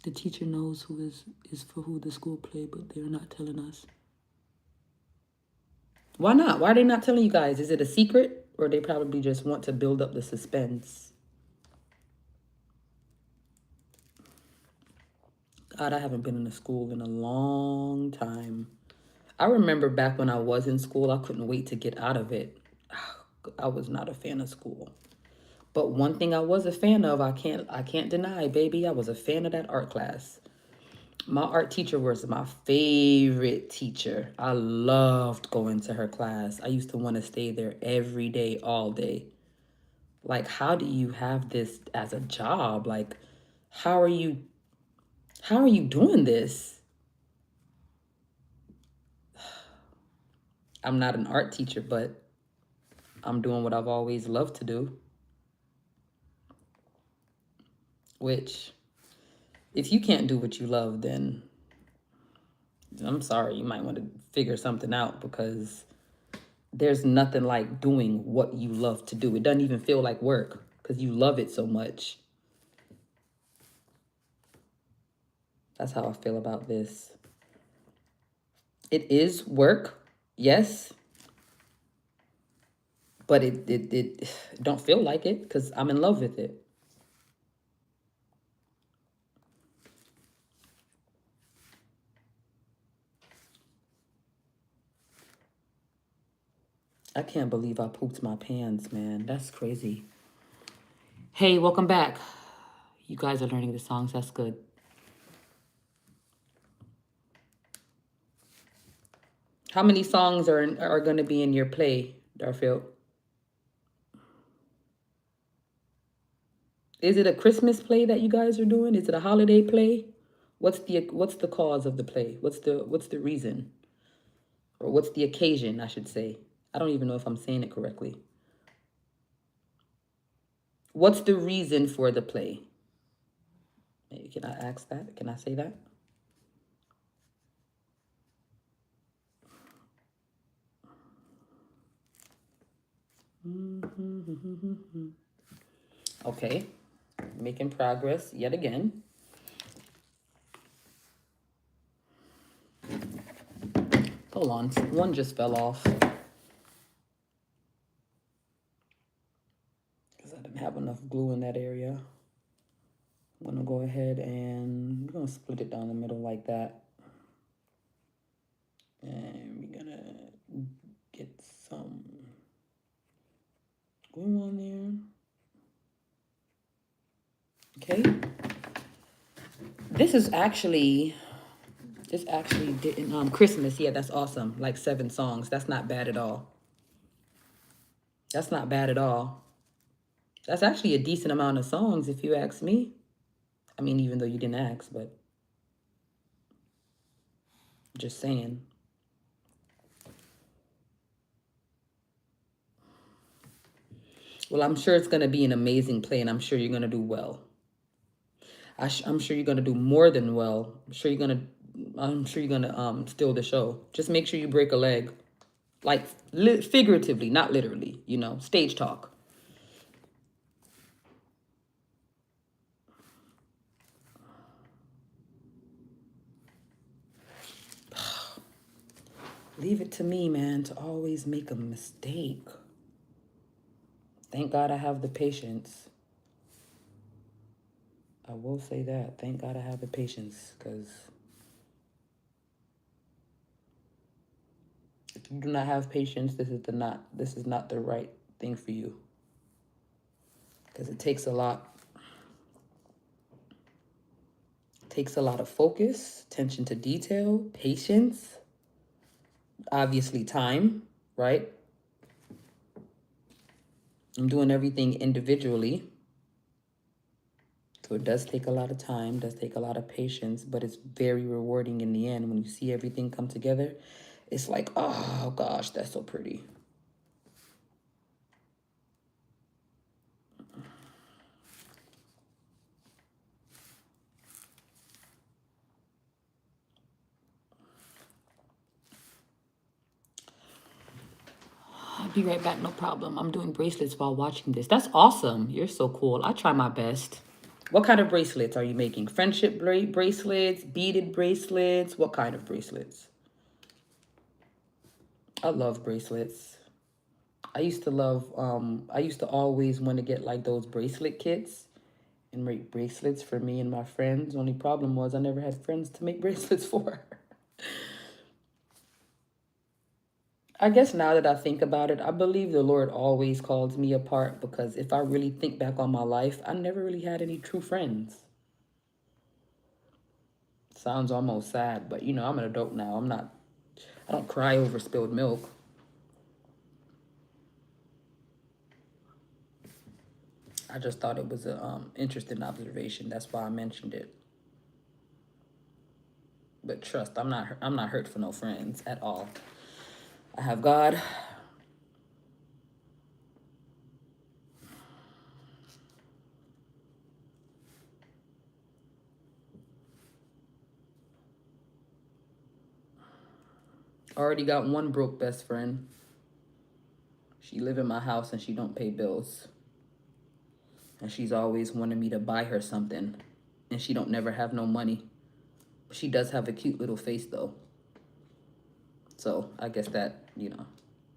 The teacher knows who is for who the school play, but they're not telling us. Why not? Why are they not telling you guys? Is it a secret? Or they probably just want to build up the suspense? God, I haven't been in a school in a long time. I remember back when I was in school, I couldn't wait to get out of it. I was not a fan of school. But one thing I was a fan of, I can't deny, baby, I was a fan of that art class. My art teacher was my favorite teacher. I loved going to her class. I used to want to stay there every day, all day. Like, how do you have this as a job? Like, how are you doing this? I'm not an art teacher, but I'm doing what I've always loved to do, which if you can't do what you love, then I'm sorry, you might want to figure something out, because there's nothing like doing what you love to do. It doesn't even feel like work because you love it so much. That's how I feel about this. It is work, yes, but it don't feel like it because I'm in love with it. I can't believe I pooped my pants, man. That's crazy. Hey, welcome back. You guys are learning the songs. That's good. How many songs are going to be in your play, Darfield? Is it a Christmas play that you guys are doing? Is it a holiday play? What's the cause of the play? What's the reason? Or what's the occasion, I should say? I don't even know if I'm saying it correctly. What's the reason for the play? Can I ask that? Can I say that? Okay, making progress yet again. Hold on, one just fell off. Because I didn't have enough glue in that area. I'm gonna go ahead and I'm gonna split it down the middle like that. And we're gonna get some glue on there. Okay. This actually didn't Christmas. Yeah, that's awesome. Like 7 songs. That's not bad at all. That's not bad at all. That's actually a decent amount of songs if you ask me. I mean, even though you didn't ask, but just saying. Well, I'm sure it's going to be an amazing play, and I'm sure you're going to do well. I'm sure you're going to do more than well. I'm sure you're going to steal the show. Just make sure you break a leg. Like figuratively, not literally, stage talk. Leave it to me, man, to always make a mistake. Thank God I have the patience. I will say that. Thank God I have the patience, because if you do not have patience, this is not the right thing for you. Because it takes a lot. It takes a lot of focus, attention to detail, patience, obviously time, right? I'm doing everything individually. So it does take a lot of time, does take a lot of patience, but it's very rewarding in the end when you see everything come together. It's like, oh gosh, that's so pretty. I'll be right back, no problem. I'm doing bracelets while watching this. That's awesome. You're so cool. I try my best. What kind of bracelets are you making? Friendship bracelets, beaded bracelets? What kind of bracelets? I love bracelets. I used to always want to get like those bracelet kits and make bracelets for me and my friends. Only problem was I never had friends to make bracelets for. I guess now that I think about it, I believe the Lord always calls me apart, because if I really think back on my life, I never really had any true friends. Sounds almost sad, but you know, I'm an adult now. I don't cry over spilled milk. I just thought it was a interesting observation. That's why I mentioned it. But trust, I'm not hurt for no friends at all. I have God. Already got one broke best friend. She live in my house and she don't pay bills. And she's always wanted me to buy her something. And she don't never have no money. She does have a cute little face though. So I guess that, you know.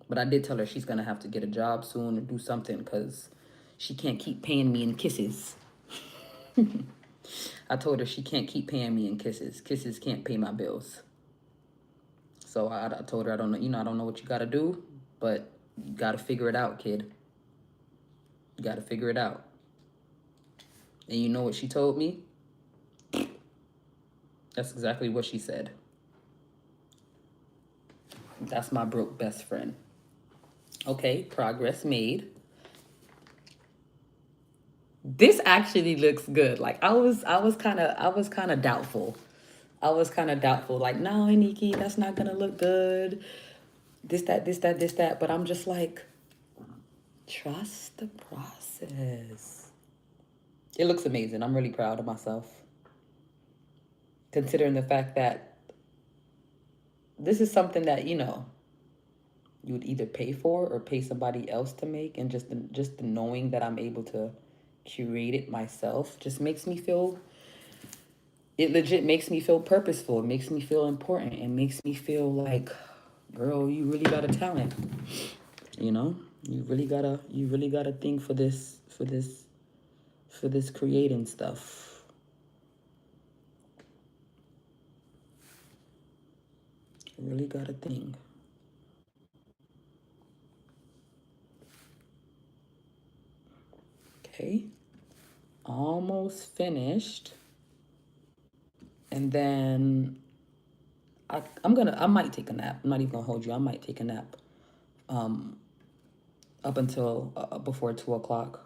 But I did tell her she's going to have to get a job soon or do something because she can't keep paying me in kisses. I told her she can't keep paying me in kisses. Kisses can't pay my bills. So I told her, I don't know, you know, I don't know what you got to do, but you got to figure it out, kid. You got to figure it out. And you know what she told me? That's exactly what she said. That's my broke best friend. Okay, progress made. This actually looks good. Like I was kind of doubtful. I was kind of doubtful. Like, no, Nikki, that's not gonna look good. This, that. But I'm just like, trust the process. It looks amazing. I'm really proud of myself. Considering the fact that this is something that, you know, you would either pay for or pay somebody else to make. And just the knowing that I'm able to curate it myself just makes me feel, it legit makes me feel purposeful. It makes me feel important. It makes me feel like, girl, you really got a talent. You know, you really got a thing for this creating stuff. You really got a thing. Okay. Almost finished. And then I might take a nap. I'm not even gonna hold you. I might take a nap. Up until before 2 o'clock.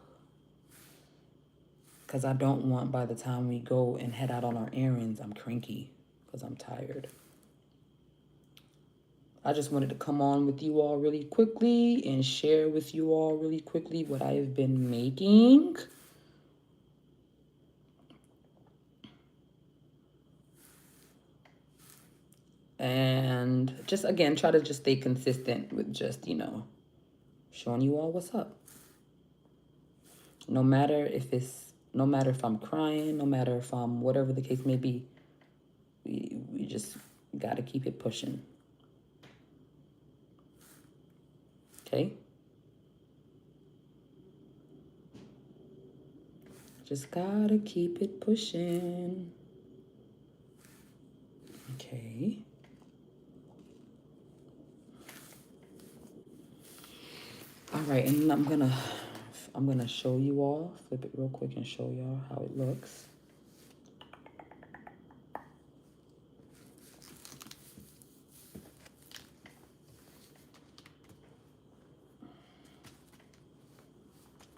Because I don't want, by the time we go and head out on our errands, I'm cranky because I'm tired. I just wanted to come on with you all really quickly and share with you all really quickly what I have been making. And just, again, try to just stay consistent with just, you know, showing you all what's up. No matter if I'm crying, no matter if I'm whatever the case may be, we just got to keep it pushing. Okay? Just got to keep it pushing. Okay. All right, and I'm gonna show you all, flip it real quick and show y'all how it looks.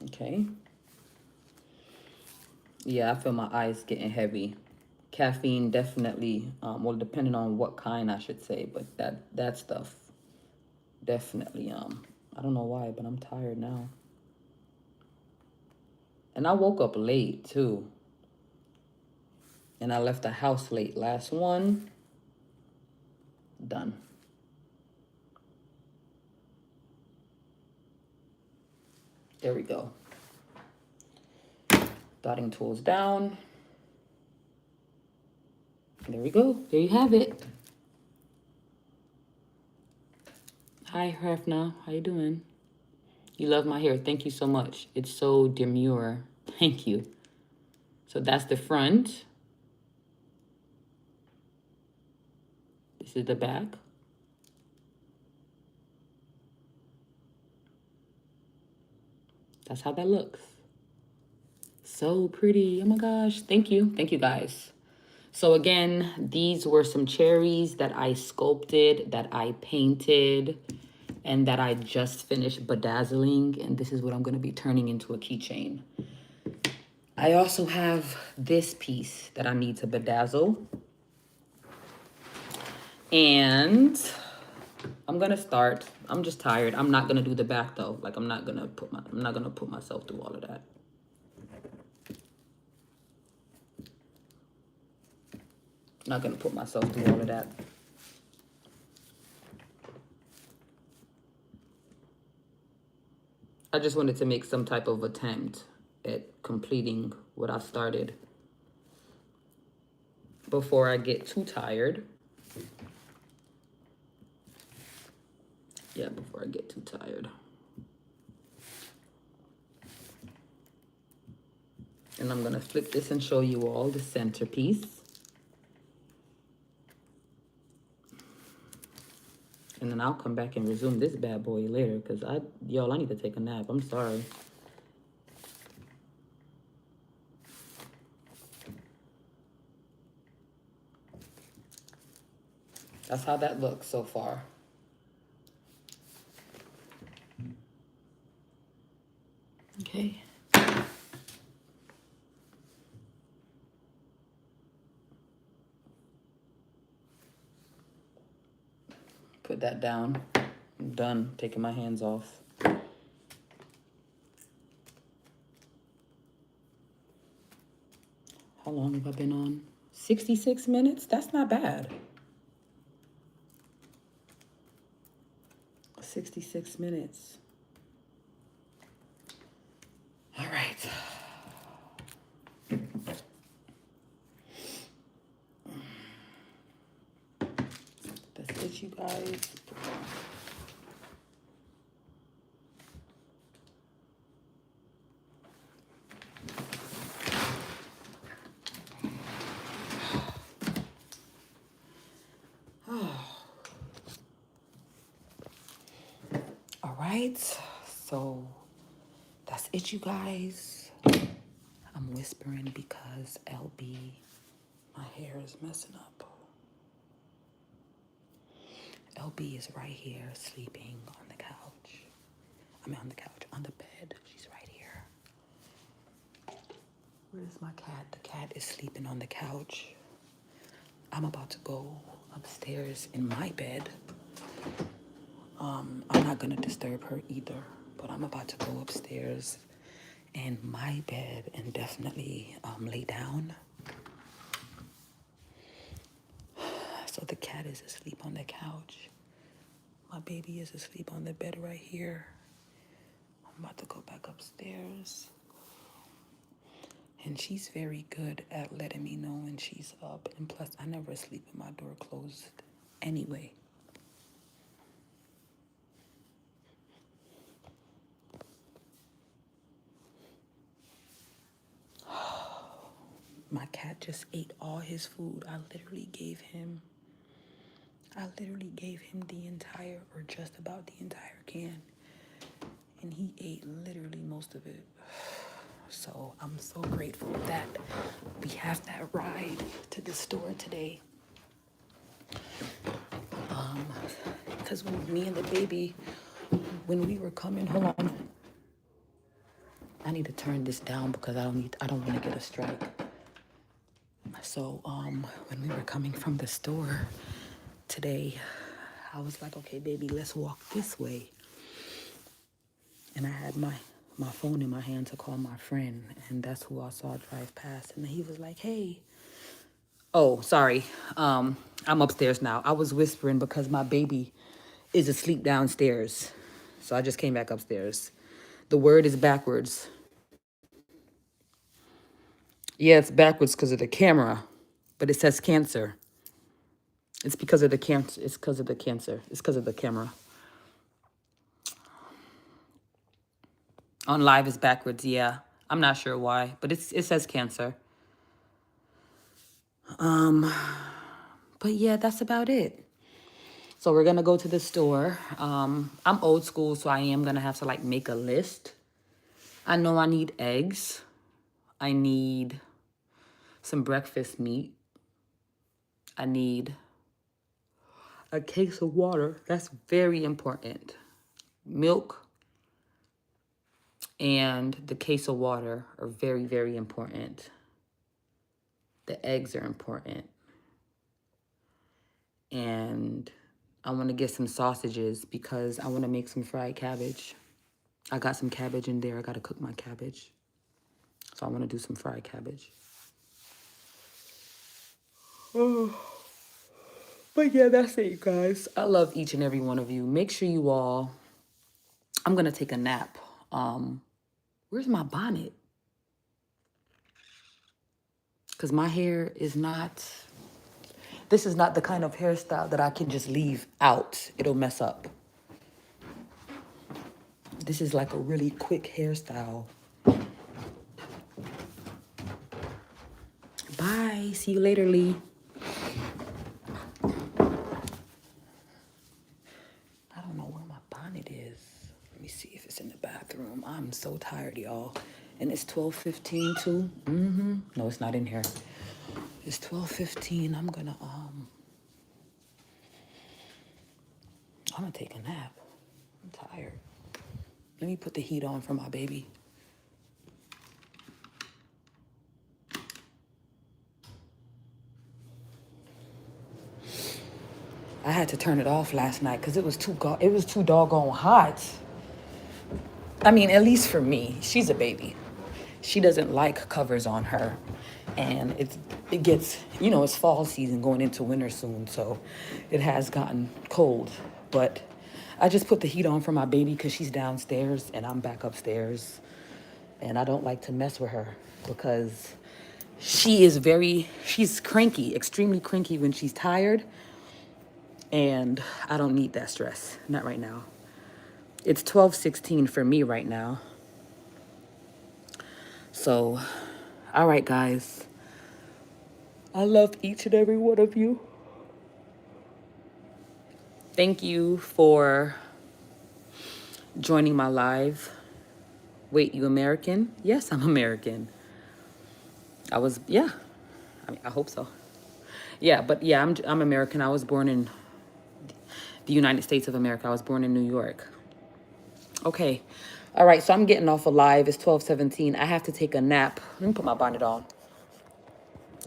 Okay. Yeah, I feel my eyes getting heavy. Caffeine definitely, well, depending on what kind, I should say, but that stuff definitely, I don't know why, but I'm tired now. And I woke up late too. And I left the house late. Last one, done. There we go. Dotting tools down. There we go. There you have it. Hi, Hrefna. How you doing? You love my hair. Thank you so much. It's so demure. Thank you. So that's the front. This is the back. That's how that looks. So pretty. Oh my gosh. Thank you. Thank you guys. So again, these were some cherries that I sculpted, that I painted, and that I just finished bedazzling. And this is what I'm going to be turning into a keychain. I also have this piece that I need to bedazzle. And I'm going to start. I'm just tired. I'm not going to do the back though. Like I'm not going to put myself through all of that. Not going to put myself through all of that. I just wanted to make some type of attempt at completing what I started before I get too tired. Yeah, before I get too tired. And I'm gonna flip this and show you all the centerpiece. And then I'll come back and resume this bad boy later because I need to take a nap. I'm sorry. That's how that looks so far. Okay. Put that down. I'm done taking my hands off. How long have I been on? 66 minutes? That's not bad. 66 minutes. All right. That's it, you guys. All right. So that's it, you guys. I'm whispering because LB, my hair is messing up. LB is right here sleeping on the couch. On the bed. She's right here. Where's my cat? The cat is sleeping on the couch. I'm about to go upstairs in my bed. I'm not gonna disturb her either, but I'm about to go upstairs in my bed and definitely lay down. So the cat is asleep on the couch. My baby is asleep on the bed right here. I'm about to go back upstairs. And she's very good at letting me know when she's up. And plus, I never sleep with my door closed anyway. My cat just ate all his food. I literally gave him the entire, or just about the entire can. And he ate literally most of it. So I'm so grateful that we have that ride to the store today. Because when me and the baby, when we were coming, hold on. I need to turn this down because I don't want to get a strike. So when we were coming from the store today, I was like, okay, baby, let's walk this way. And I had my phone in my hand to call my friend, and that's who I saw drive past. And he was like, hey. Oh, sorry. I'm upstairs now. I was whispering because my baby is asleep downstairs. So I just came back upstairs. The word is backwards. Yeah, it's backwards because of the camera, but it says cancer. It's because of the cancer. It's because of the cancer. It's because of the camera. On live is backwards, yeah. I'm not sure why, but it says cancer. But yeah, that's about it. So we're gonna go to the store. I'm old school, so I am gonna have to like make a list. I know I need eggs. I need some breakfast meat. I need a case of water. That's very important. Milk and the case of water are very, very important. The eggs are important. And I want to get some sausages because I want to make some fried cabbage. I got some cabbage in there. I got to cook my cabbage. So I want to do some fried cabbage. Oh. But yeah, that's it, guys. I love each and every one of you. Make sure you all... I'm going to take a nap. Where's my bonnet? Because my hair is not... This is not the kind of hairstyle that I can just leave out. It'll mess up. This is like a really quick hairstyle. Bye. See you later, Lee. I don't know where my bonnet is. Let me see if it's in the bathroom. I'm so tired, y'all. And it's 12:15 too. No, it's not in here. It's 12:15. I'm gonna take a nap. I'm tired. Let me put the heat on for my baby. I had to turn it off last night because it was too doggone hot. I mean, at least for me. She's a baby. She doesn't like covers on her. And it gets, you know, it's fall season going into winter soon. So it has gotten cold. But I just put the heat on for my baby because she's downstairs and I'm back upstairs. And I don't like to mess with her because she's cranky, extremely cranky when she's tired. And I don't need that stress, not right now. It's 12:16 for me right now. So, all right, guys. I love each and every one of you. Thank you for joining my live. Wait, you American? Yes, I'm American. I hope so. Yeah, but yeah, I'm American. I was born in the United States of America. I was born in New York. Okay. All right, so I'm getting off of live. It's 12:17. I have to take a nap. Let me put my bonnet on.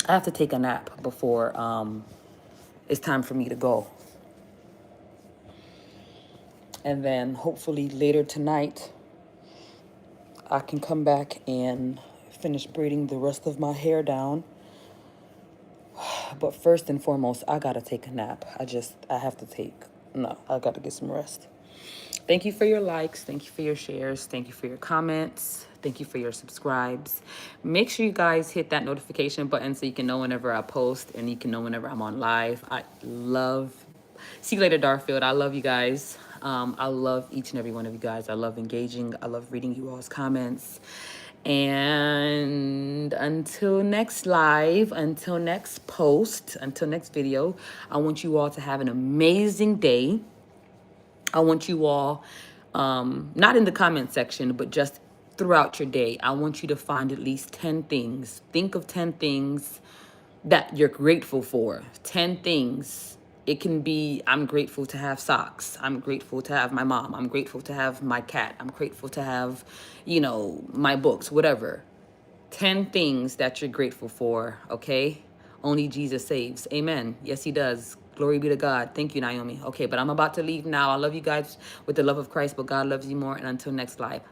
I have to take a nap before it's time for me to go. And then hopefully later tonight, I can come back and finish braiding the rest of my hair down. But first and foremost, I gotta take a nap. I gotta get some rest. Thank you for your likes. Thank you for your shares. Thank you for your comments. Thank you for your subscribes. Make sure you guys hit that notification button so you can know whenever I post and you can know whenever I'm on live. See you later, Darfield. I love you guys. I love each and every one of you guys. I love engaging. I love reading you all's comments. And until next live, until next post, until next video, I want you all to have an amazing day. I want you all, not in the comment section, but just throughout your day, I want you to find at least 10 things. Think of 10 things that you're grateful for. 10 things. It can be, I'm grateful to have socks. I'm grateful to have my mom. I'm grateful to have my cat. I'm grateful to have, my books, whatever. 10 things that you're grateful for, okay? Only Jesus saves. Amen. Yes, he does. Glory be to God. Thank you, Naomi. Okay, but I'm about to leave now. I love you guys with the love of Christ, but God loves you more. And until next live.